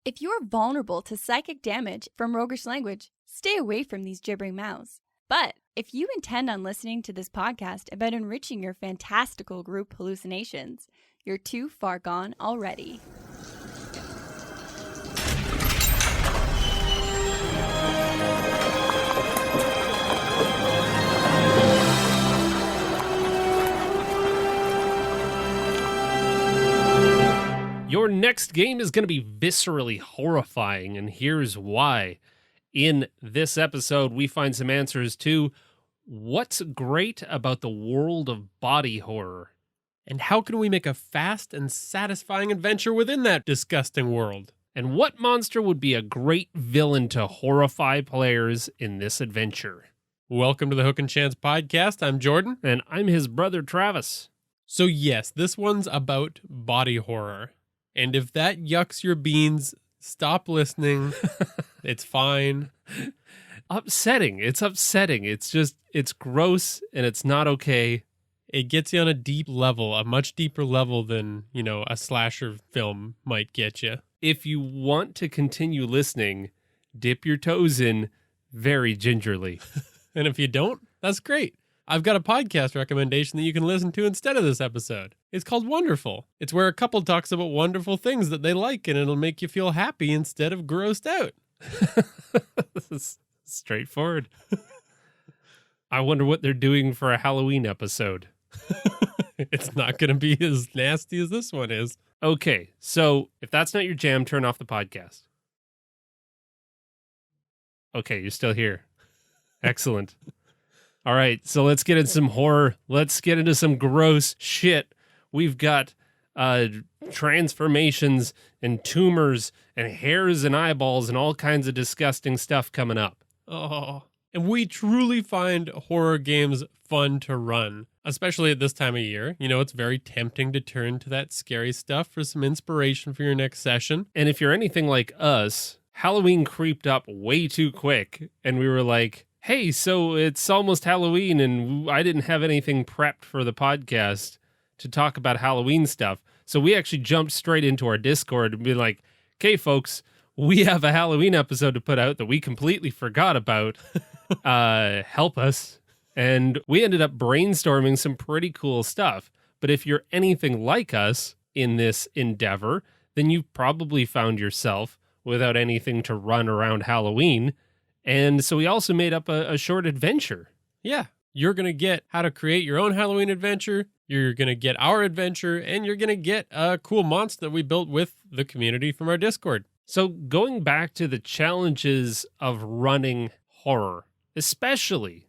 If you're vulnerable to psychic damage from roguish language, stay away from these gibbering mouths. But if you intend on listening to this podcast about enriching your fantastical group hallucinations, you're too far gone already. Your next game is going to be viscerally horrifying, and here's why. In this episode, we find some answers to what's great about the world of body horror. And how can we make a fast and satisfying adventure within that disgusting world? And what monster would be a great villain to horrify players in this adventure? Welcome to the Hook and Chance podcast. I'm Jordan. And I'm his brother, Travis. So yes, this one's about body horror. And if that yucks your beans, stop listening. It's fine. Upsetting. It's upsetting. It's gross and it's not okay. It gets you on a deep level, a much deeper level than, a slasher film might get you. If you want to continue listening, dip your toes in very gingerly. And if you don't, that's great. I've got a podcast recommendation that you can listen to instead of this episode. It's called Wonderful. It's where a couple talks about wonderful things that they like, and it'll make you feel happy instead of grossed out. This is straightforward. I wonder what they're doing for a Halloween episode. It's not going to be as nasty as this one is. Okay, so if that's not your jam, turn off the podcast. Okay, you're still here. Excellent. All right, so let's get into some horror. Let's get into some gross shit. We've got transformations and tumors and hairs and eyeballs and all kinds of disgusting stuff coming up. Oh, and we truly find horror games fun to run, especially at this time of year. It's very tempting to turn to that scary stuff for some inspiration for your next session. And if you're anything like us, Halloween creeped up way too quick, and we were like, hey, so it's almost Halloween, and I didn't have anything prepped for the podcast to talk about Halloween stuff. So we actually jumped straight into our Discord and be like, okay, folks, we have a Halloween episode to put out that we completely forgot about. Help us. And we ended up brainstorming some pretty cool stuff. But if you're anything like us in this endeavor, then you've probably found yourself without anything to run around Halloween. And so we also made up a short adventure. Yeah, you're going to get how to create your own Halloween adventure. You're going to get our adventure, and you're going to get a cool monster that we built with the community from our Discord. So going back to the challenges of running horror, especially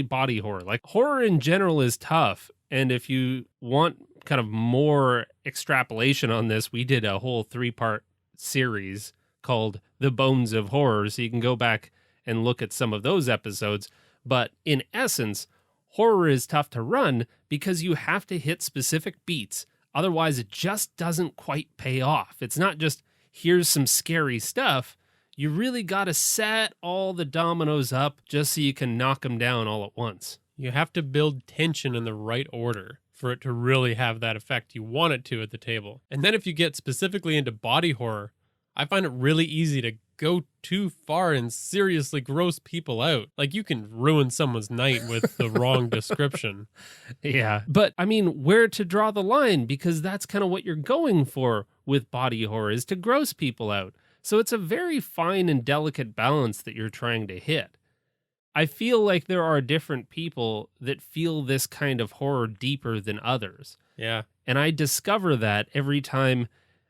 body horror. Like, horror in general is tough. And if you want kind of more extrapolation on this, we did a whole 3-part series called The Bones of Horror, so you can go back and look at some of those episodes. But in essence, horror is tough to run because you have to hit specific beats. Otherwise, it just doesn't quite pay off. It's not just, here's some scary stuff. You really got to set all the dominoes up just so you can knock them down all at once. You have to build tension in the right order for it to really have that effect you want it to at the table. And then if you get specifically into body horror, I find it really easy to go too far and seriously gross people out. Like, you can ruin someone's night with the wrong description. Yeah, but I mean, where to draw the line? Because that's kind of what you're going for with body horror, is to gross people out. So it's a very fine and delicate balance that you're trying to hit. I feel like there are different people that feel this kind of horror deeper than others. Yeah. And I discover that every time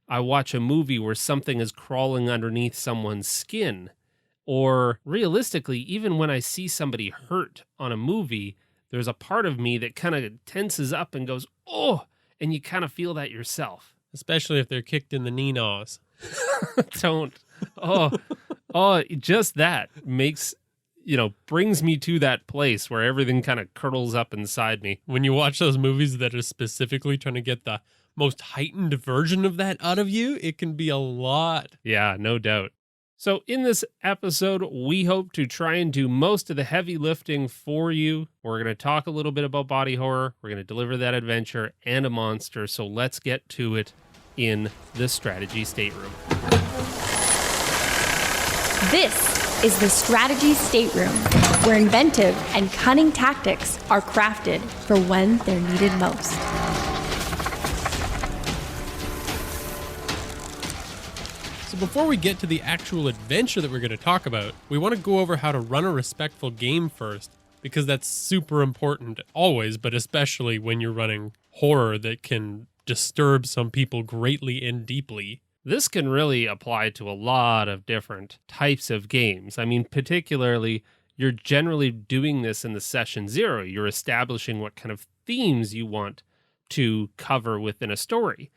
I watch a movie where something is crawling underneath someone's skin, or realistically, even when I see somebody hurt on a movie, there's a part of me that kind of tenses up and goes, oh, and you kind of feel that yourself. Especially if they're kicked in the knee-naws. Don't. Just that makes, brings me to that place where everything kind of curdles up inside me. When you watch those movies that are specifically trying to get the most heightened version of that out of you, it can be a lot. Yeah, no doubt. So in this episode, we hope to try and do most of the heavy lifting for you. We're going to talk a little bit about body horror. We're going to deliver that adventure and a monster. So let's get to it. in the Strategy Stateroom. This is the Strategy Stateroom, where inventive and cunning tactics are crafted for when they're needed most. So before we get to the actual adventure that we're going to talk about, we want to go over how to run a respectful game first, because that's super important always, but especially when you're running horror that can disturb some people greatly and deeply. This can really apply to a lot of different types of games. I mean, particularly, you're generally doing this in the session 0. You're establishing what kind of themes you want to cover within a story.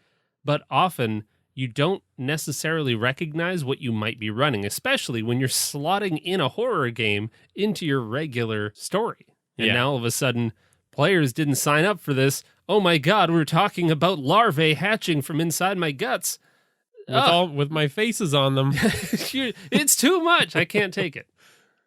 But often, you don't necessarily recognize what you might be running, especially when you're slotting in a horror game into your regular story. And now all of a sudden, players didn't sign up for this. Oh my God, we're talking about larvae hatching from inside my guts. With my faces on them. It's too much. I can't take it.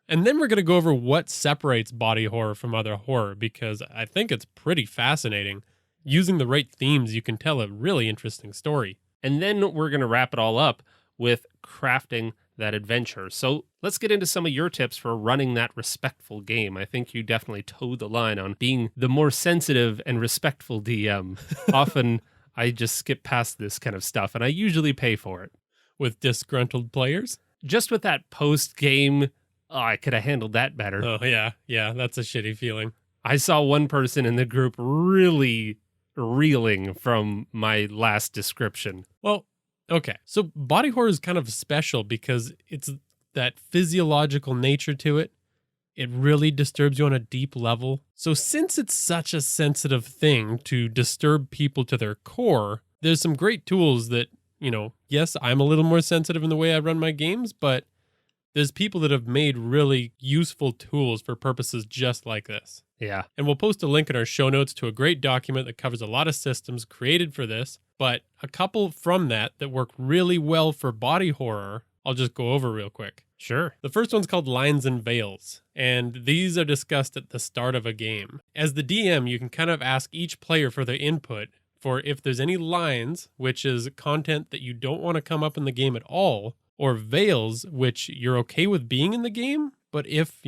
And then we're going to go over what separates body horror from other horror, because I think it's pretty fascinating. Using the right themes, you can tell a really interesting story. And then we're going to wrap it all up with crafting that adventure. So let's get into some of your tips for running that respectful game. I think you definitely towed the line on being the more sensitive and respectful DM. Often I just skip past this kind of stuff, and I usually pay for it. With disgruntled players? Just with that post-game, I could have handled that better. Oh, yeah. Yeah, that's a shitty feeling. I saw one person in the group really reeling from my last description. Well, okay. So body horror is kind of special because it's that physiological nature to it. It really disturbs you on a deep level. So since it's such a sensitive thing to disturb people to their core, there's some great tools that, yes, I'm a little more sensitive in the way I run my games, but there's people that have made really useful tools for purposes just like this. Yeah. And we'll post a link in our show notes to a great document that covers a lot of systems created for this, but a couple from that work really well for body horror, I'll just go over real quick. Sure. The first one's called Lines and Veils, and these are discussed at the start of a game. As the DM, you can kind of ask each player for their input for if there's any lines, which is content that you don't want to come up in the game at all, or veils, which you're okay with being in the game. But if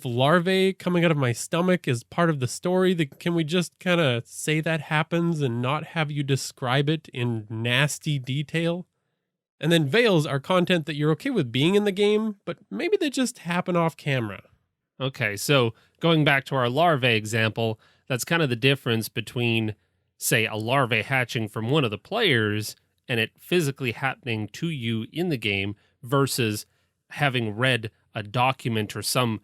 larvae coming out of my stomach is part of the story, can we just kind of say that happens and not have you describe it in nasty detail? And then veils are content that you're okay with being in the game, but maybe they just happen off camera. Okay, so going back to our larvae example, that's kind of the difference between, say, a larvae hatching from one of the players and it physically happening to you in the game versus having read a document or some,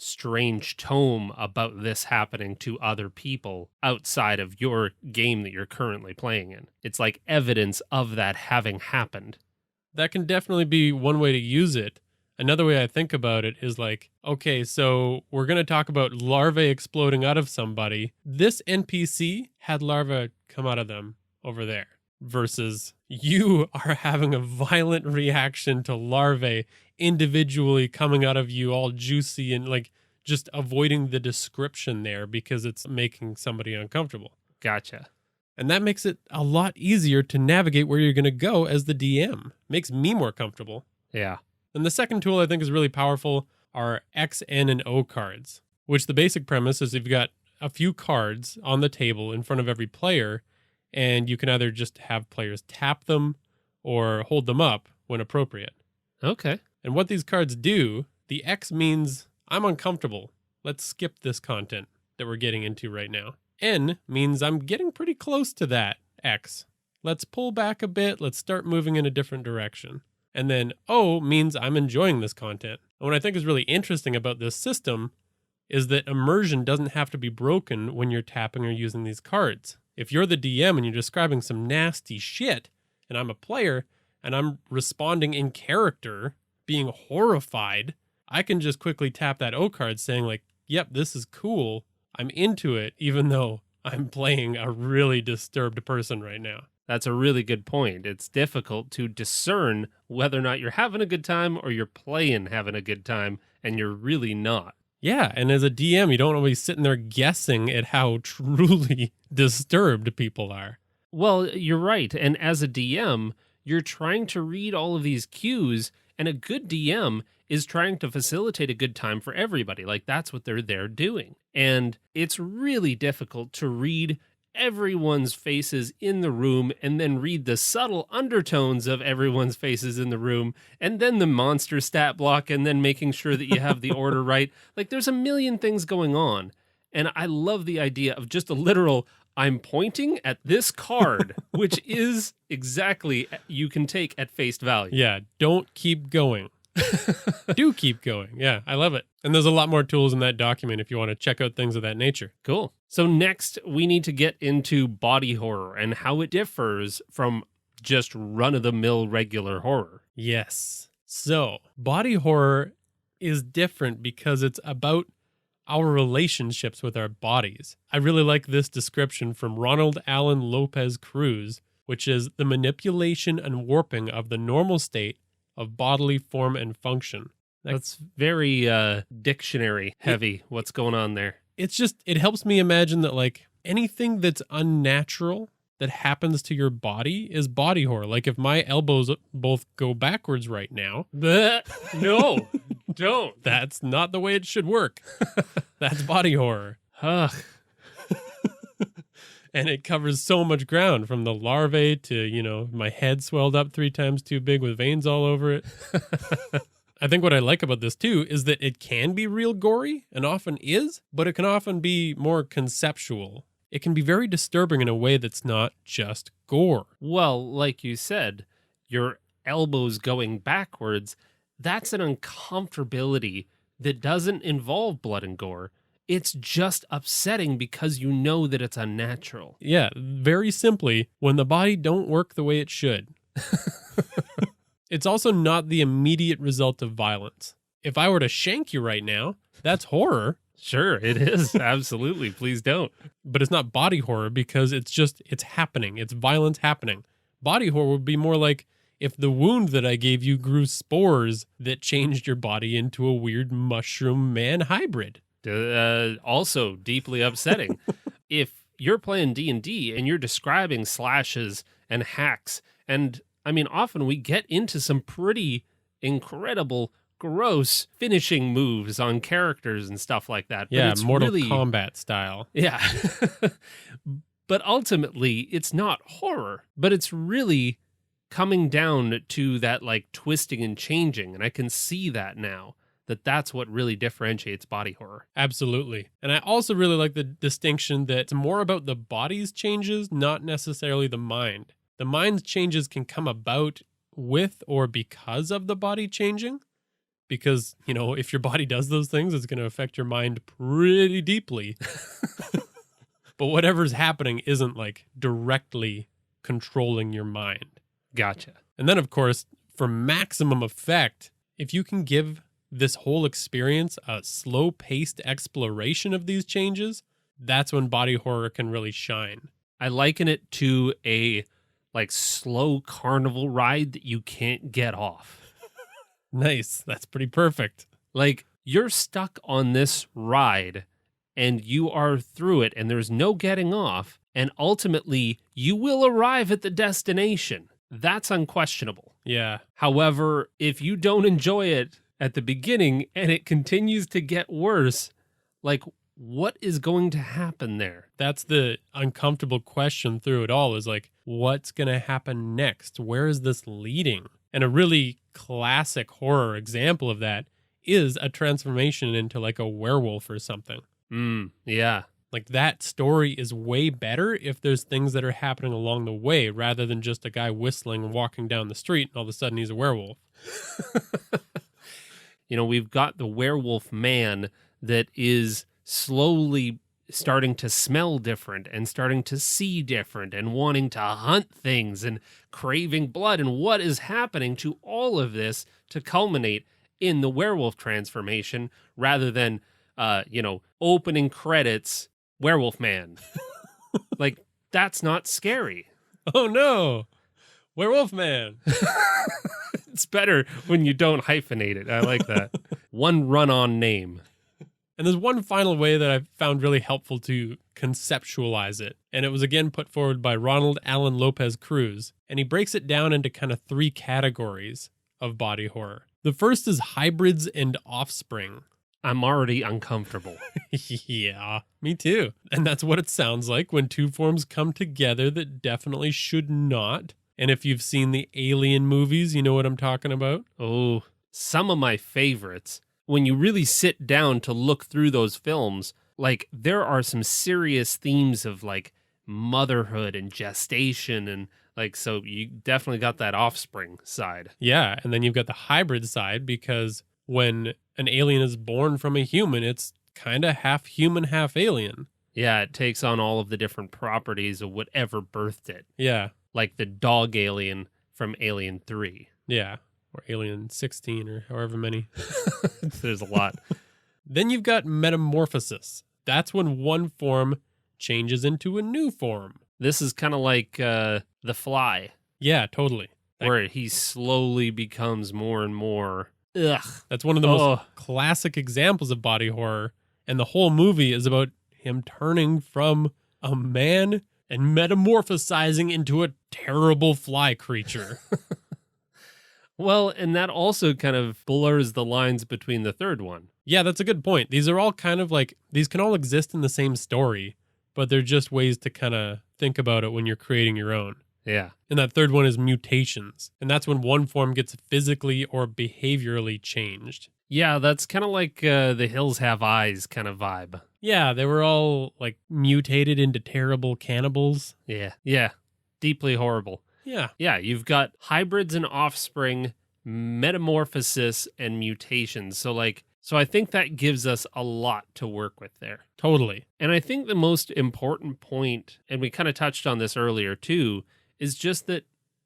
strange tome about this happening to other people outside of your game that you're currently playing in. It's like evidence of that having happened. That can definitely be one way to use it. Another way I think about it is like, okay, so we're going to talk about larvae exploding out of somebody. This NPC had larvae come out of them over there. Versus you are having a violent reaction to larvae individually coming out of you all juicy and like just avoiding the description there because it's making somebody uncomfortable. Gotcha. And that makes it a lot easier to navigate where you're going to go as the DM. Makes me more comfortable. Yeah. And the second tool I think is really powerful are X, N, and O cards, which the basic premise is you've got a few cards on the table in front of every player, and you can either just have players tap them or hold them up when appropriate. Okay. And what these cards do, the X means I'm uncomfortable. Let's skip this content that we're getting into right now. N means I'm getting pretty close to that X. Let's pull back a bit. Let's start moving in a different direction. And then O means I'm enjoying this content. And what I think is really interesting about this system is that immersion doesn't have to be broken when you're tapping or using these cards. If you're the DM and you're describing some nasty shit, and I'm a player, and I'm responding in character, being horrified, I can just quickly tap that O card saying like, yep, this is cool. I'm into it, even though I'm playing a really disturbed person right now. That's a really good point. It's difficult to discern whether or not you're having a good time or you're playing having a good time, and you're really not. Yeah, and as a DM, you don't want to be sitting there guessing at how truly disturbed people are. Well, you're right. And as a DM, you're trying to read all of these cues, and a good DM is trying to facilitate a good time for everybody. Like, that's what they're there doing. And it's really difficult to read everyone's faces in the room and then read the subtle undertones of everyone's faces in the room, and then the monster stat block, and then making sure that you have the order right. Like, there's a million things going on. And I love the idea of just a literal, I'm pointing at this card, which is exactly you can take at face value. Yeah, don't keep going. Do keep going. Yeah, I love it. And there's a lot more tools in that document if you want to check out things of that nature. Cool. So next, we need to get into body horror and how it differs from just run-of-the-mill regular horror. Yes. So, body horror is different because it's about our relationships with our bodies. I really like this description from Ronald Allen Lopez Cruz, which is the manipulation and warping of the normal state of bodily form and function. That's very dictionary heavy. What's going on there? It's just, it helps me imagine that like anything that's unnatural that happens to your body is body horror. Like if my elbows both go backwards right now. No, don't. That's not the way it should work. That's body horror. Ugh. And it covers so much ground, from the larvae to, you know, my head swelled up 3 times too big with veins all over it. I think what I like about this too is that it can be real gory, and often is, but it can often be more conceptual. It can be very disturbing in a way that's not just gore. Well, like you said, your elbows going backwards, that's an uncomfortability that doesn't involve blood and gore. It's just upsetting because you know that it's unnatural. Yeah, very simply, when the body don't work the way it should. It's also not the immediate result of violence. If I were to shank you right now, that's horror. Sure, it is. Absolutely. Please don't. But it's not body horror because it's happening. It's violence happening. Body horror would be more like if the wound that I gave you grew spores that changed your body into a weird mushroom man hybrid. Also deeply upsetting. If you're playing D&D and you're describing slashes and hacks, and I mean, often we get into some pretty incredible, gross finishing moves on characters and stuff like that. But yeah, it's Mortal really, Kombat style. Yeah. But ultimately, it's not horror, but it's really coming down to that like twisting and changing. And I can see that now. That's what really differentiates body horror. Absolutely. And I also really like the distinction that it's more about the body's changes, not necessarily the mind. The mind's changes can come about with or because of the body changing. Because, you know, if your body does those things, it's going to affect your mind pretty deeply. But whatever's happening isn't like directly controlling your mind. Gotcha. And then, of course, for maximum effect, if you can give this whole experience a slow-paced exploration of these changes, that's when body horror can really shine. I liken it to a like slow carnival ride that you can't get off. Nice. That's pretty perfect. Like you're stuck on this ride and you are through it and there's no getting off, and ultimately you will arrive at the destination. That's unquestionable. Yeah. However, if you don't enjoy it at the beginning and it continues to get worse, like what is going to happen there? That's the uncomfortable question through it all, is like, what's going to happen next? Where is this leading? And a really classic horror example of that is a transformation into like a werewolf or something. Yeah. Like that story is way better if there's things that are happening along the way rather than just a guy whistling and walking down the street and all of a sudden he's a werewolf. You know, we've got the werewolf man that is slowly starting to smell different and starting to see different and wanting to hunt things and craving blood. And what is happening to all of this to culminate in the werewolf transformation rather than, opening credits, werewolf man? Like, that's not scary. Oh, no. Werewolf man. It's better when you don't hyphenate it. I like that. One run-on name. And there's one final way that I've found really helpful to conceptualize it. And it was again put forward by Ronald Allen Lopez Cruz. And he breaks it down into kind of 3 categories of body horror. The first is hybrids and offspring. I'm already uncomfortable. Yeah, me too. And that's what it sounds like when 2 forms come together that definitely should not. And if you've seen the Alien movies, you know what I'm talking about. Oh, some of my favorites. When you really sit down to look through those films, like there are some serious themes of like motherhood and gestation and like, so you definitely got that offspring side. Yeah, and then you've got the hybrid side because when an alien is born from a human, it's kind of half human, half alien. Yeah, it takes on all of the different properties of whatever birthed it. Yeah. Like the dog alien from Alien 3. Yeah. Or Alien 16 or however many. There's a lot. Then you've got metamorphosis. That's when one form changes into a new form. This is kind of like The Fly. Yeah, totally. Where he slowly becomes more and more. Ugh. That's one of the most classic examples of body horror. And the whole movie is about him turning from a man and metamorphosizing into a terrible fly creature. Well, and that also kind of blurs the lines between the third one. Yeah, that's a good point. These are all kind of like, these can all exist in the same story, but they're just ways to kind of think about it when you're creating your own. Yeah. And that third one is mutations. And that's when one form gets physically or behaviorally changed. Yeah, that's kind of like The Hills Have Eyes kind of vibe. Yeah, they were all like mutated into terrible cannibals. Yeah. Yeah. Deeply horrible. Yeah. Yeah, you've got hybrids and offspring, metamorphosis, and mutations. So I think that gives us a lot to work with there. Totally. And I think the most important point, and we kind of touched on this earlier too, is just that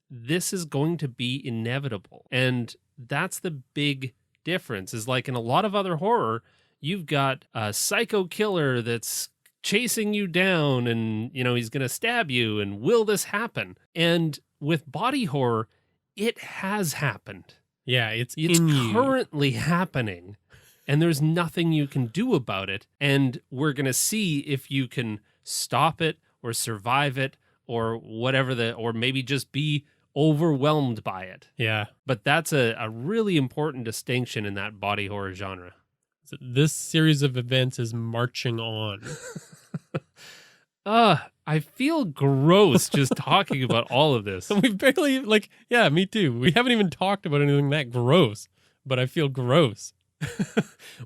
this is going to be inevitable. And that's the big difference, is like in a lot of other horror, you've got a psycho killer that's chasing you down and, you know, he's going to stab you and will this happen? And with body horror, it has happened. Yeah, it's currently happening and there's nothing you can do about it. And we're going to see if you can stop it or survive it or whatever or maybe just be overwhelmed by it. Yeah. But that's a really important distinction in that body horror genre. So this series of events is marching on. I feel gross just talking about all of this. We've barely, yeah, me too. We haven't even talked about anything that gross, but I feel gross.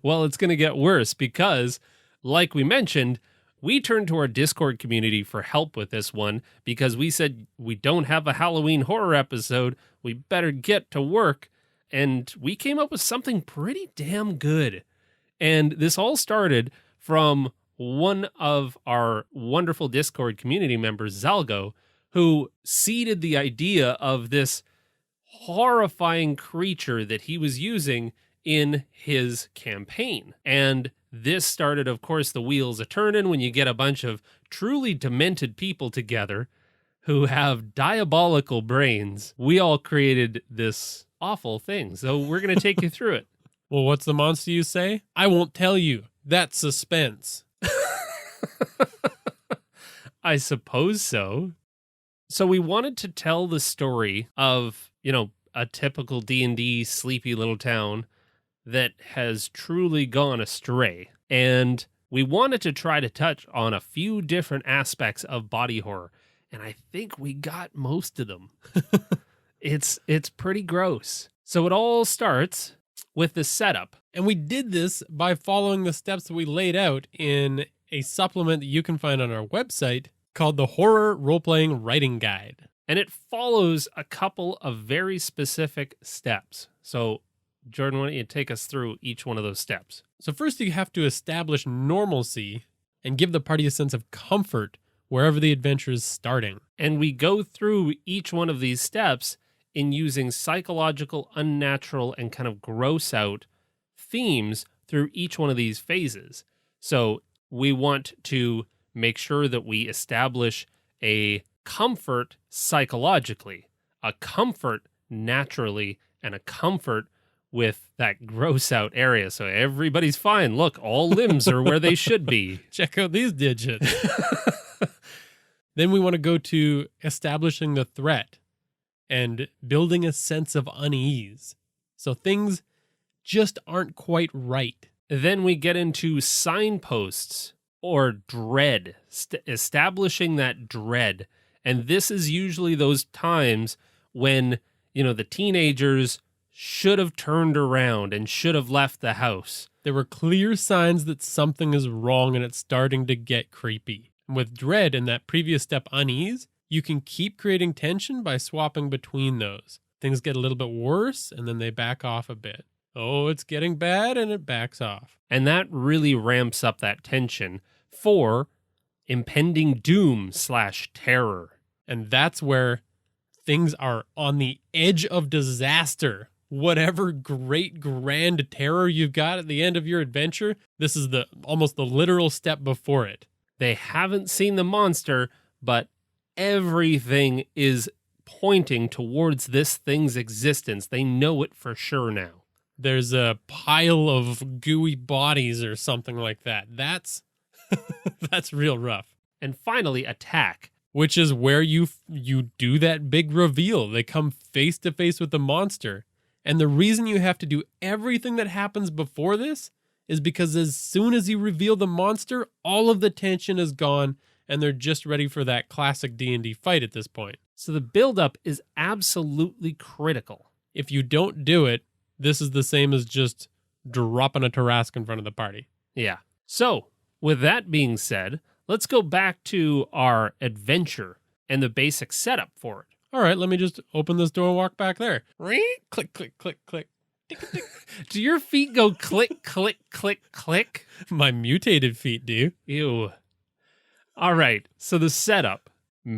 Well, it's going to get worse because, like we mentioned, we turned to our Discord community for help with this one because we said we don't have a Halloween horror episode. We better get to work. And we came up with something pretty damn good. And this all started from one of our wonderful Discord community members, Zalgo, who seeded the idea of this horrifying creature that he was using in his campaign. And this started, of course, the wheels a-turning when you get a bunch of truly demented people together who have diabolical brains. We all created this awful thing. So we're going to take you through it. Well, what's the monster you say? I won't tell you. That's suspense. I suppose so. So we wanted to tell the story of, you know, a typical D&D sleepy little town that has truly gone astray. And we wanted to try to touch on a few different aspects of body horror. And I think we got most of them. It's pretty gross. So it all starts with the setup. And we did this by following the steps that we laid out in a supplement that you can find on our website called the Horror Role-Playing Writing Guide. And it follows a couple of very specific steps. So, Jordan, why don't you take us through each one of those steps? So first you have to establish normalcy and give the party a sense of comfort wherever the adventure is starting. And we go through each one of these steps in using psychological, unnatural, and kind of gross out themes through each one of these phases. So we want to make sure that we establish a comfort psychologically, a comfort naturally, and a comfort with that gross out area. So everybody's fine. Look, all limbs are where they should be. Check out these digits. Then we want to go to establishing the threat and building a sense of unease. So things just aren't quite right. Then we get into signposts or dread, establishing that dread. And this is usually those times when, the teenagers should have turned around and should have left the house. There were clear signs that something is wrong and it's starting to get creepy. With dread and that previous step, unease, you can keep creating tension by swapping between those. Things get a little bit worse and then they back off a bit. Oh, it's getting bad, and it backs off. And that really ramps up that tension for impending doom / terror. And that's where things are on the edge of disaster. Whatever great grand terror you've got at the end of your adventure, this is almost the literal step before it. They haven't seen the monster, but everything is pointing towards this thing's existence. They know it for sure now. There's a pile of gooey bodies or something like that. That's real rough. And finally, attack. Which is where you do that big reveal. They come face to face with the monster. And the reason you have to do everything that happens before this is because as soon as you reveal the monster, all of the tension is gone and they're just ready for that classic D&D fight at this point. So the buildup is absolutely critical. If you don't do it, this is the same as just dropping a Tarrasque in front of the party. Yeah. So, with that being said, let's go back to our adventure and the basic setup for it. All right, let me just open this door and walk back there. Click, click, click, click. Tick, tick. Do your feet go click, click, click, click? My mutated feet do. Ew. All right, so the setup.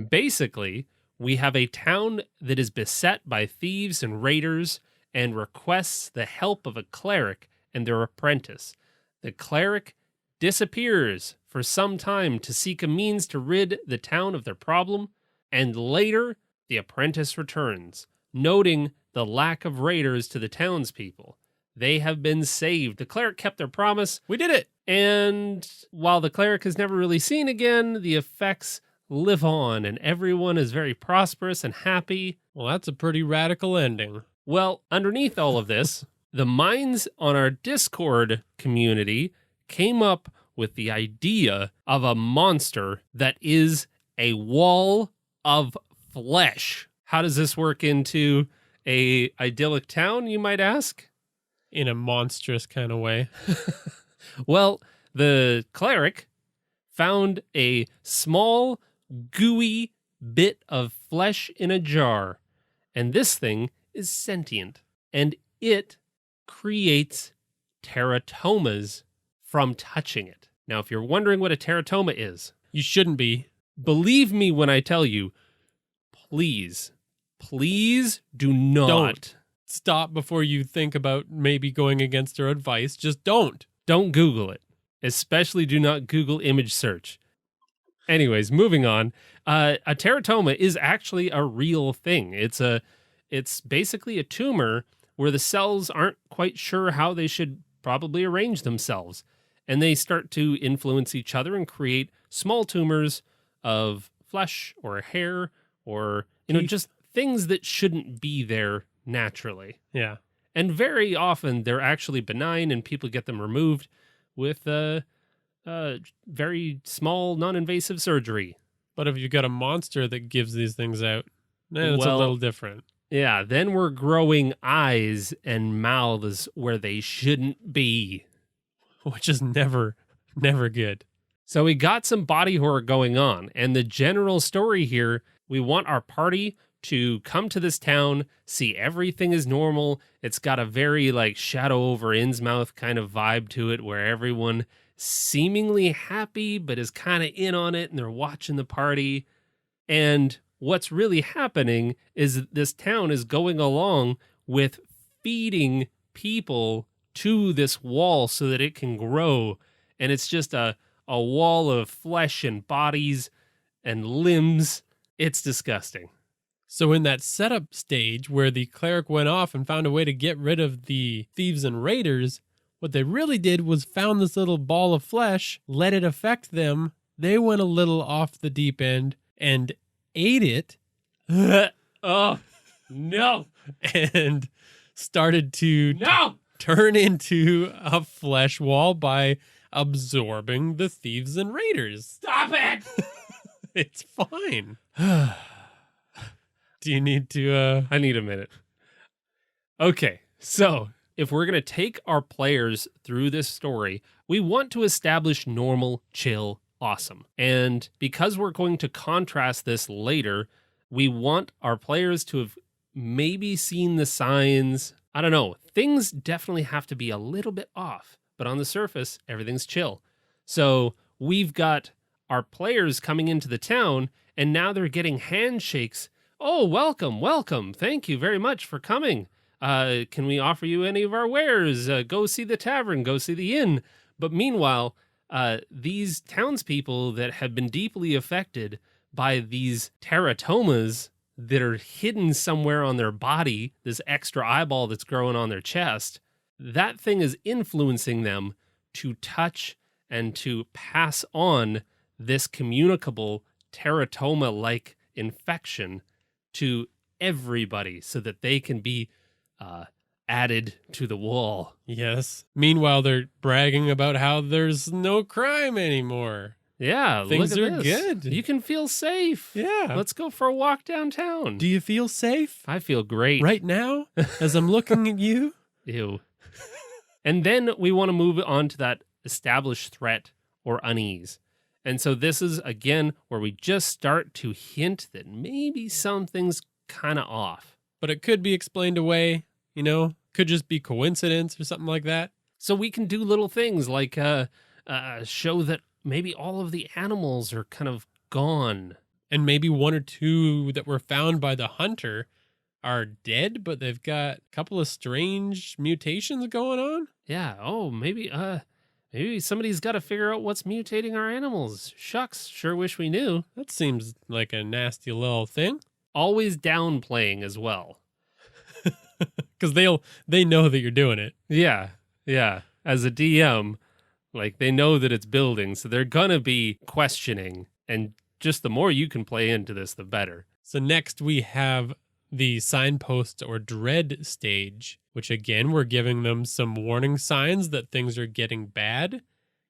Basically, we have a town that is beset by thieves and raiders and requests the help of a cleric and their apprentice. The cleric disappears for some time to seek a means to rid the town of their problem, and later the apprentice returns, noting the lack of raiders to the townspeople. They have been saved. The cleric kept their promise. We did it! And while the cleric is never really seen again, the effects live on, and everyone is very prosperous and happy. Well, that's a pretty radical ending. Well, underneath all of this, the minds on our Discord community came up with the idea of a monster that is a wall of flesh. How does this work into a idyllic town, you might ask? In a monstrous kind of way. Well, the cleric found a small, gooey bit of flesh in a jar, and this thing is sentient, and it creates teratomas from touching it. Now, if you're wondering what a teratoma is, You shouldn't be. believe me when I tell you, please do not. Don't. Stop before you think about maybe going against our advice. Just don't. Don't Google it. Especially do not Google image search. Anyways, moving on. A teratoma is actually a real thing. It's basically a tumor where the cells aren't quite sure how they should probably arrange themselves. And they start to influence each other and create small tumors of flesh or hair or, just things that shouldn't be there naturally. Yeah. And very often they're actually benign and people get them removed with very small, non-invasive surgery. But if you've got a monster that gives these things out, then it's a little different. Yeah, then we're growing eyes and mouths where they shouldn't be. Which is never good. So we got some body horror going on, and the general story here, we want our party to come to this town, see everything is normal. It's got a very Shadow over Innsmouth kind of vibe to it, where everyone seemingly happy, but is kind of in on it, and they're watching the party. And what's really happening is this town is going along with feeding people to this wall so that it can grow. And it's just a wall of flesh and bodies and limbs. It's disgusting. So in that setup stage where the cleric went off and found a way to get rid of the thieves and raiders, what they really did was found this little ball of flesh, let it affect them. They went a little off the deep end, and ate it. Oh, no. And started to No. turn into a flesh wall by absorbing the thieves and raiders. Stop it. It's fine. Do you need to... I need a minute. Okay, so if we're going to take our players through this story, we want to establish normal, chill, awesome. And because we're going to contrast this later, we want our players to have maybe seen the signs. I don't know. Things definitely have to be a little bit off, but on the surface, everything's chill. So we've got our players coming into the town, and now they're getting handshakes. Oh, welcome, welcome. Thank you very much for coming. Can we offer you any of our wares? Go see the tavern, go see the inn. But meanwhile, these townspeople that have been deeply affected by these teratomas that are hidden somewhere on their body, this extra eyeball that's growing on their chest, that thing is influencing them to touch and to pass on this communicable teratoma-like infection to everybody so that they can be added to the wall. Yes. Meanwhile, they're bragging about how there's no crime anymore. Yeah, Things look are at this. good. You can feel safe. Yeah. Let's go for a walk downtown. Do you feel safe I feel great. right now as I'm looking at you? Ew. And then we want to move on to that established threat or unease. And so this is, again, where we just start to hint that maybe something's kind of off. But it could be explained away, you know? Could just be coincidence or something like that. So we can do little things like show that maybe all of the animals are kind of gone. And maybe one or two that were found by the hunter are dead, but they've got a couple of strange mutations going on. Yeah. Oh, maybe somebody's got to figure out what's mutating our animals. Shucks. Sure wish we knew. That seems like a nasty little thing. Always downplaying as well. Because they know that you're doing it. Yeah. Yeah. As a DM, like they know that it's building, so they're gonna be questioning. And just the more you can play into this, the better. So next we have the signpost or dread stage, which again, we're giving them some warning signs that things are getting bad.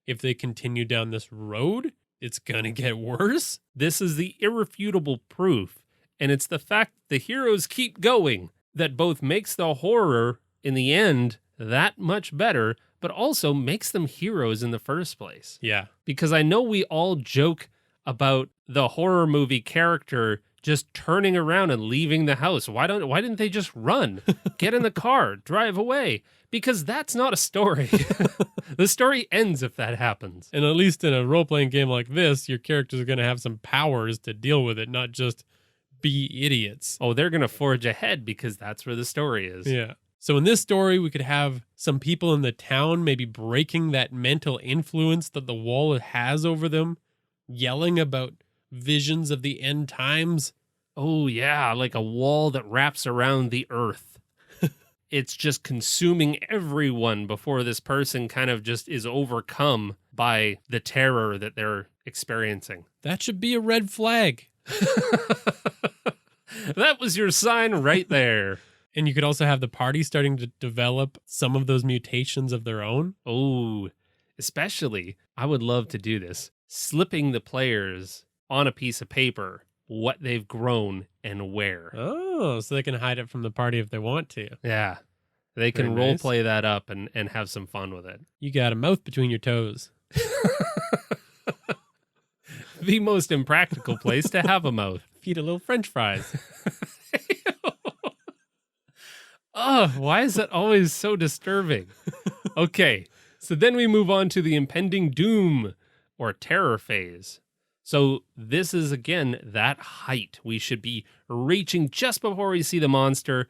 If they continue down this road, it's going to get worse. This is the irrefutable proof, and it's the fact that the heroes keep going that both makes the horror in the end that much better, but also makes them heroes in the first place. Yeah. Because I know we all joke about the horror movie character just turning around and leaving the house. Why didn't they just run? Get in the car, drive away? Because that's not a story. The story ends if that happens. And at least in a role-playing game like this, your characters are going to have some powers to deal with it, not just be idiots. Oh, they're going to forge ahead because that's where the story is. Yeah. So in this story, we could have some people in the town maybe breaking that mental influence that the wall has over them, yelling about visions of the end times. Oh, yeah, like a wall that wraps around the earth. It's just consuming everyone before this person kind of just is overcome by the terror that they're experiencing. That should be a red flag. That was your sign right there. And you could also have the party starting to develop some of those mutations of their own. Oh, especially, I would love to do this, slipping the players on a piece of paper what they've grown and where. Oh, so they can hide it from the party if they want to. Yeah, they can Very role nice. play that up and have some fun with it. You got a mouth between your toes. The most impractical place to have a mouth. Feed a little French fries. Oh, why is that always so disturbing? Okay, so then we move on to the impending doom or terror phase. So this is, again, that height we should be reaching just before we see the monster.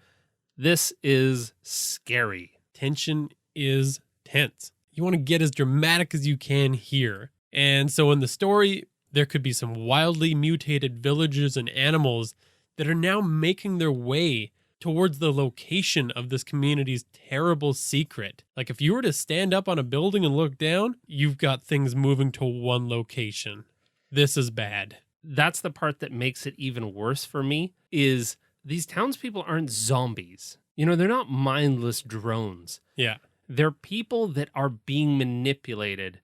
This is scary. Tension is tense. You want to get as dramatic as you can here. And so in the story, there could be some wildly mutated villagers and animals that are now making their way towards the location of this community's terrible secret. Like if you were to stand up on a building and look down, you've got things moving to one location. This is bad. that's the part that makes it even worse for me, is these townspeople aren't zombies. You know, they're not mindless drones. Yeah. They're people that are being manipulated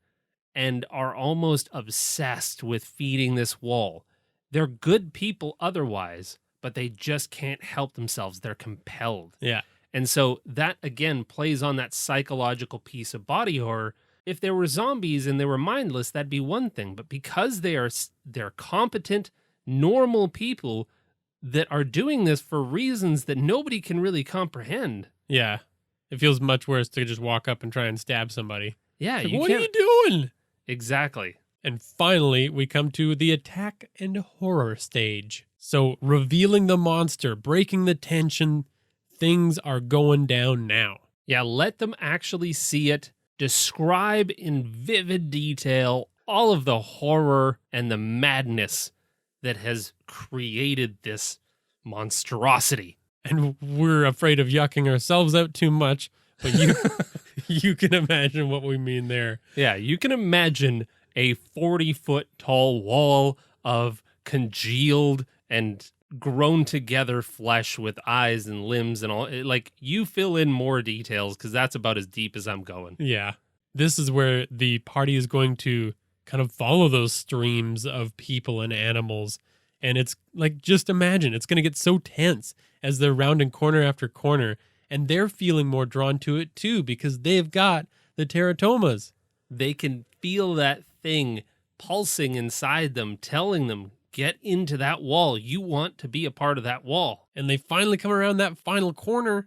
and are almost obsessed with feeding this wall. They're good people otherwise, but they just can't help themselves. They're compelled. Yeah. And so that, again, plays on that psychological piece of body horror. If there were zombies and they were mindless, that'd be one thing. But because they're competent, normal people that are doing this for reasons that nobody can really comprehend. Yeah. It feels much worse to just walk up and try and stab somebody. Yeah, Like, you what can't. are you doing? Exactly. And finally, we come to the attack and horror stage. So, revealing the monster, breaking the tension, things are going down now. Yeah, let them actually see it. Describe in vivid detail all of the horror and the madness that has created this monstrosity. And we're afraid of yucking ourselves out too much, but you can imagine what we mean there. Yeah, you can imagine a 40-foot tall wall of congealed and grown together flesh with eyes and limbs and all. Like, you fill in more details because that's about as deep as I'm going. Yeah. This is where the party is going to kind of follow those streams of people and animals. And it's like, just imagine, it's going to get so tense as they're rounding corner after corner. And they're feeling more drawn to it too because they've got the teratomas. They can feel that thing pulsing inside them, telling them, get into that wall. You want to be a part of that wall. And they finally come around that final corner,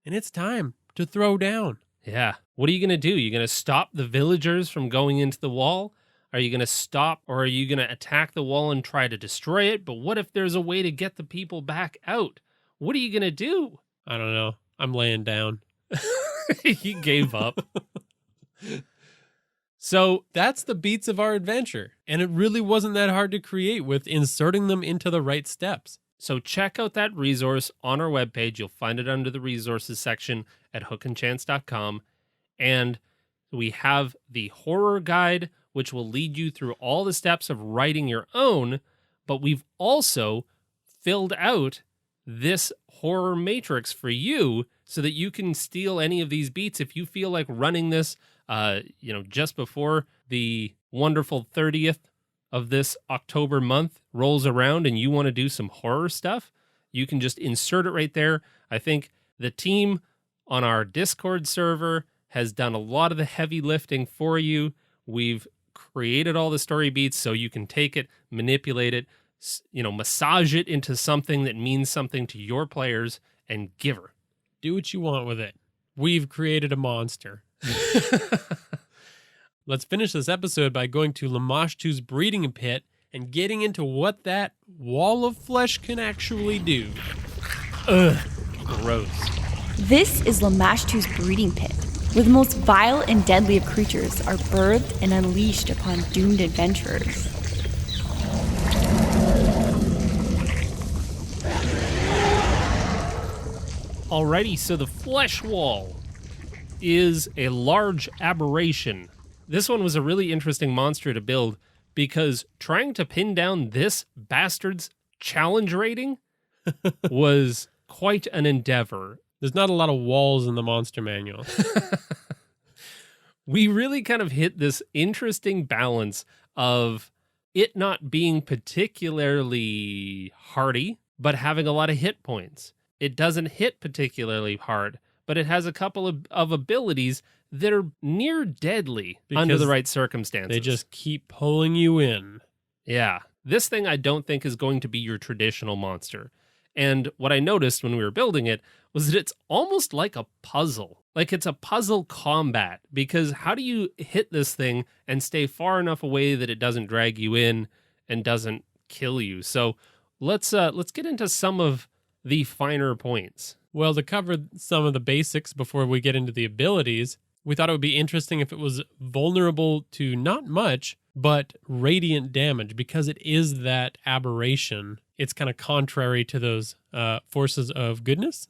and it's time to throw down. Yeah. What are you going to do? You're going to stop the villagers from going into the wall? Are you going to stop, or are you going to attack the wall and try to destroy it? But what if there's a way to get the people back out? What are you going to do? I don't know. I'm laying down. He gave up. So that's the beats of our adventure. And it really wasn't that hard to create with inserting them into the right steps. So check out that resource on our webpage. You'll find it under the resources section at hookandchance.com. And we have the horror guide, which will lead you through all the steps of writing your own. But we've also filled out this horror matrix for you so that you can steal any of these beats if you feel like running this just before the wonderful 30th of this October month rolls around and you want to do some horror stuff. You can just insert it right there. I think the team on our Discord server has done a lot of the heavy lifting for you. We've created all the story beats so you can take it, manipulate it, massage it into something that means something to your players and give her. Do what you want with it. We've created a monster. Let's finish this episode by going to Lamashtu's breeding pit and getting into what that wall of flesh can actually do. Ugh, gross. This is Lamashtu's breeding pit, where the most vile and deadly of creatures are birthed and unleashed upon doomed adventurers. Alrighty, so the flesh wall is a large aberration. This one was a really interesting monster to build because trying to pin down this bastard's challenge rating was quite an endeavor. There's not a lot of walls in the monster manual. We really kind of hit this interesting balance of it not being particularly hardy, but having a lot of hit points. It doesn't hit particularly hard, but it has a couple of abilities that are near deadly under the right circumstances. They just keep pulling you in. Yeah. This thing I don't think is going to be your traditional monster. And what I noticed when we were building it was that it's almost like a puzzle. Like it's a puzzle combat, because how do you hit this thing and stay far enough away that it doesn't drag you in and doesn't kill you? So let's get into some of the finer points. Well, to cover some of the basics before we get into the abilities, we thought it would be interesting if it was vulnerable to not much, but radiant damage, because it is that aberration. It's kind of contrary to those forces of goodness.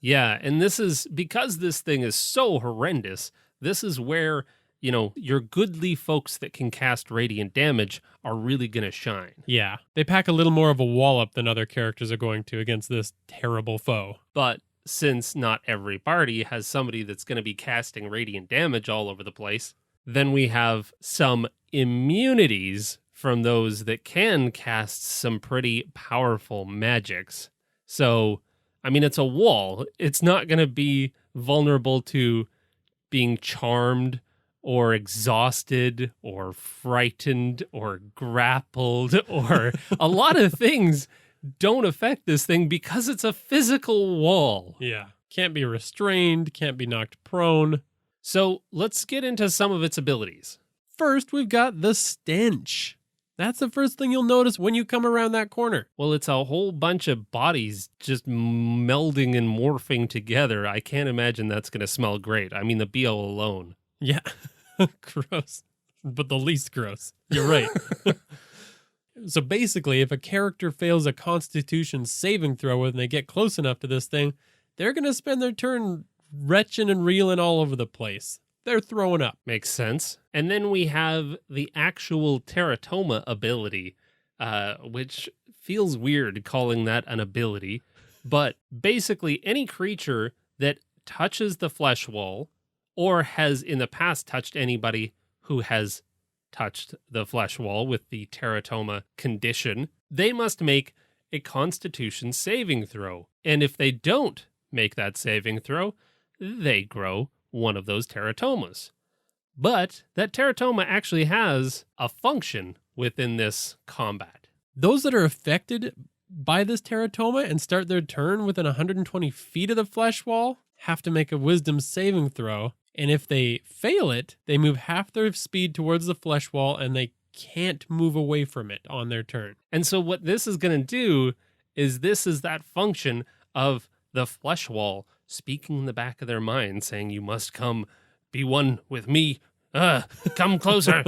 Yeah, and this is because this thing is so horrendous. This is where your goodly folks that can cast radiant damage are really going to shine. Yeah, they pack a little more of a wallop than other characters are going to against this terrible foe. But since not every party has somebody that's going to be casting radiant damage all over the place, then we have some immunities from those that can cast some pretty powerful magics. So, it's a wall. It's not going to be vulnerable to being charmed or exhausted or frightened or grappled or a lot of things don't affect this thing because it's a physical wall. Yeah. Can't be restrained, can't be knocked prone. So let's get into some of its abilities. First, we've got the stench. That's the first thing you'll notice when you come around that corner. Well, it's a whole bunch of bodies just melding and morphing together. I can't imagine that's going to smell great. The BO alone. Yeah. Gross. But the least gross. You're right. So basically, if a character fails a Constitution saving throw when they get close enough to this thing, they're going to spend their turn retching and reeling all over the place. They're throwing up. Makes sense. And then we have the actual Teratoma ability, which feels weird calling that an ability. But basically, any creature that touches the flesh wall or has in the past touched anybody who has touched the flesh wall with the Teratoma condition, they must make a Constitution saving throw. And if they don't make that saving throw, they grow one of those teratomas. But that teratoma actually has a function within this combat. Those that are affected by this teratoma and start their turn within 120 feet of the flesh wall have to make a wisdom saving throw. And if they fail it, they move half their speed towards the flesh wall and they can't move away from it on their turn. And so what this is going to do is this is that function of the flesh wall speaking in the back of their mind, saying, you must come be one with me. Come closer.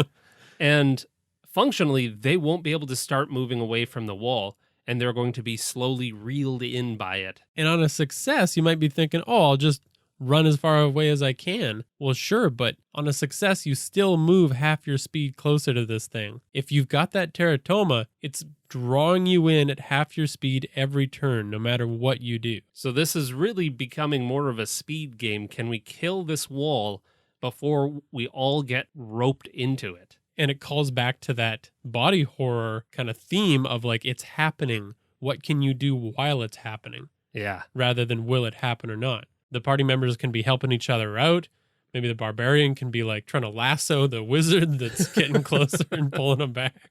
And functionally, they won't be able to start moving away from the wall, and they're going to be slowly reeled in by it. And on a success, you might be thinking, I'll just run as far away as I can. Well, sure, but on a success, you still move half your speed closer to this thing. If you've got that teratoma, it's drawing you in at half your speed every turn, no matter what you do. So this is really becoming more of a speed game. Can we kill this wall before we all get roped into it? And it calls back to that body horror kind of theme of like, it's happening. What can you do while it's happening? Yeah. Rather than will it happen or not? The party members can be helping each other out. Maybe the barbarian can be like trying to lasso the wizard that's getting closer and pulling him back.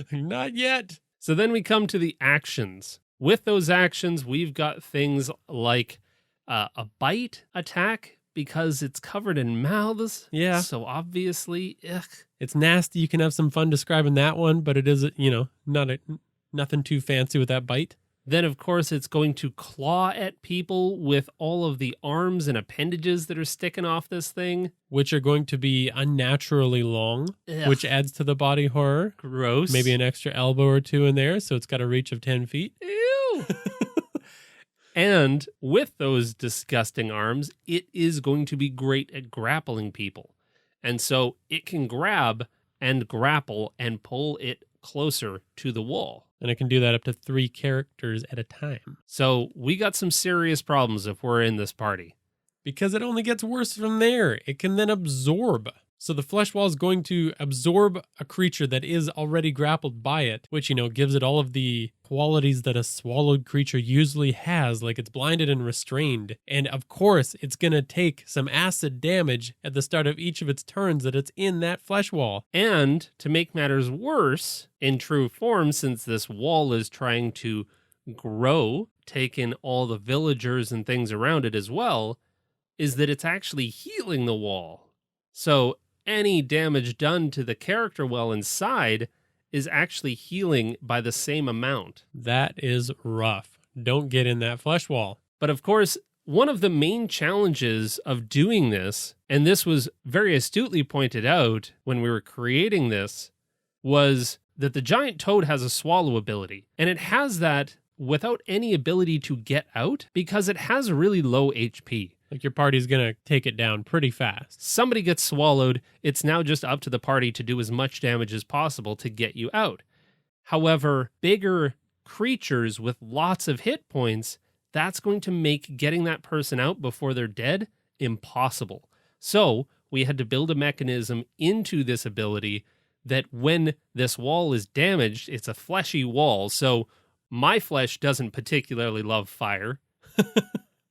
Not yet. So then we come to the actions. With those actions, we've got things like a bite attack because it's covered in mouths. Yeah. So obviously, it's nasty. You can have some fun describing that one, but it is, nothing too fancy with that bite. Then, of course, it's going to claw at people with all of the arms and appendages that are sticking off this thing. Which are going to be unnaturally long, which adds to the body horror. Gross. Maybe an extra elbow or two in there, so it's got a reach of 10 feet. Ew! And with those disgusting arms, it is going to be great at grappling people. And so it can grab and grapple and pull it closer to the wall. And it can do that up to 3 characters at a time. So we got some serious problems if we're in this party. Because it only gets worse from there. It can then absorb. So the flesh wall is going to absorb a creature that is already grappled by it, which, gives it all of the qualities that a swallowed creature usually has, like it's blinded and restrained. And of course, it's going to take some acid damage at the start of each of its turns that it's in that flesh wall. And to make matters worse, in true form, since this wall is trying to grow, take in all the villagers and things around it as well, is that it's actually healing the wall. So any damage done to the character well inside is actually healing by the same amount. That is rough. Don't get in that flesh wall. But of course, one of the main challenges of doing this, and this was very astutely pointed out when we were creating this, was that the giant toad has a swallow ability. And it has that without any ability to get out because it has really low HP. Like your party's going to take it down pretty fast. Somebody gets swallowed. It's now just up to the party to do as much damage as possible to get you out. However, bigger creatures with lots of hit points, that's going to make getting that person out before they're dead impossible. So we had to build a mechanism into this ability that when this wall is damaged, it's a fleshy wall. So my flesh doesn't particularly love fire,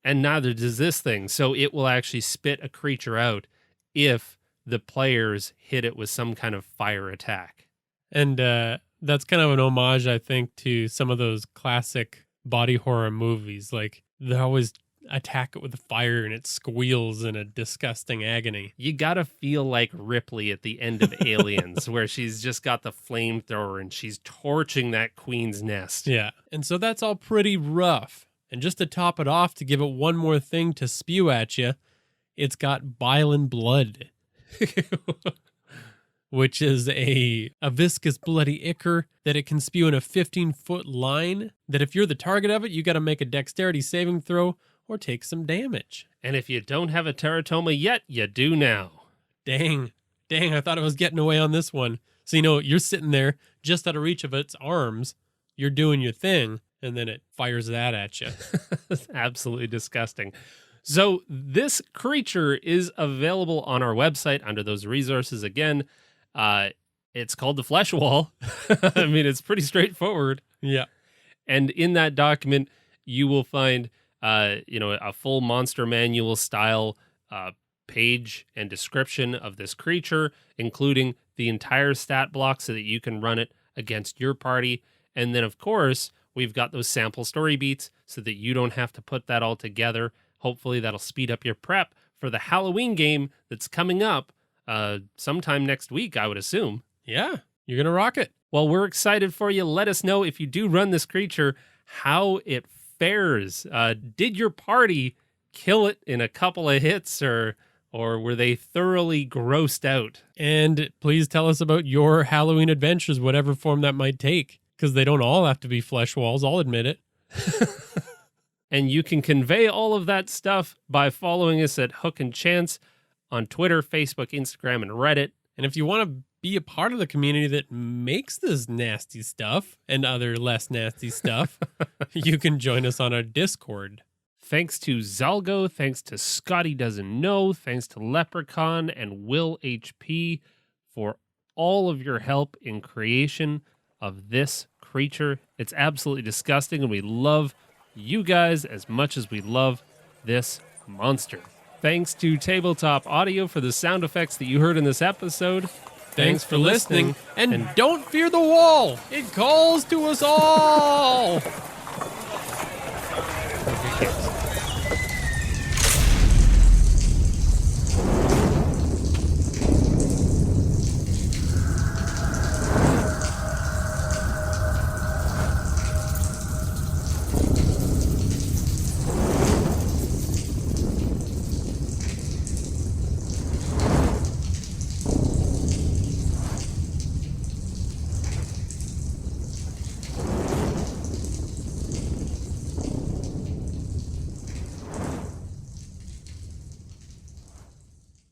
and neither does this thing. So it will actually spit a creature out if the players hit it with some kind of fire attack. And that's kind of an homage, I think, to some of those classic body horror movies. Like, they always attack it with fire and it squeals in a disgusting agony. You gotta feel like Ripley at the end of Aliens, where she's just got the flamethrower and she's torching that queen's nest. Yeah. And so that's all pretty rough. And just to top it off, to give it one more thing to spew at you, it's got bile and blood. Which is a viscous bloody ichor that it can spew in a 15-foot line, that if you're the target of it, you got to make a dexterity saving throw or take some damage. And if you don't have a teratoma yet, you do now. Dang, I thought I was getting away on this one. So, you're sitting there just out of reach of its arms, you're doing your thing, and then it fires that at you. It's absolutely disgusting. So this creature is available on our website under those resources again. It's called the Flesh Wall. I mean, it's pretty straightforward. Yeah. And in that document, you will find, a full monster manual style page and description of this creature, including the entire stat block so that you can run it against your party. And then, of course, we've got those sample story beats so that you don't have to put that all together. Hopefully that'll speed up your prep for the Halloween game that's coming up sometime next week, I would assume. Yeah, you're going to rock it. Well, we're excited for you. Let us know if you do run this creature, how it fares. Did your party kill it in a couple of hits, or were they thoroughly grossed out? And please tell us about your Halloween adventures, whatever form that might take, because they don't all have to be flesh walls, I'll admit it. And you can convey all of that stuff by following us at Hook and Chance on Twitter, Facebook, Instagram, and Reddit. And if you want to be a part of the community that makes this nasty stuff and other less nasty stuff, you can join us on our Discord. Thanks to Zalgo, thanks to Scotty Doesn't Know, thanks to Leprechaun and Will HP for all of your help in creation of this creature. It's absolutely disgusting, and we love you guys as much as we love this monster. Thanks to Tabletop Audio for the sound effects that you heard in this episode. Thanks for listening, and don't fear the wall. It calls to us all.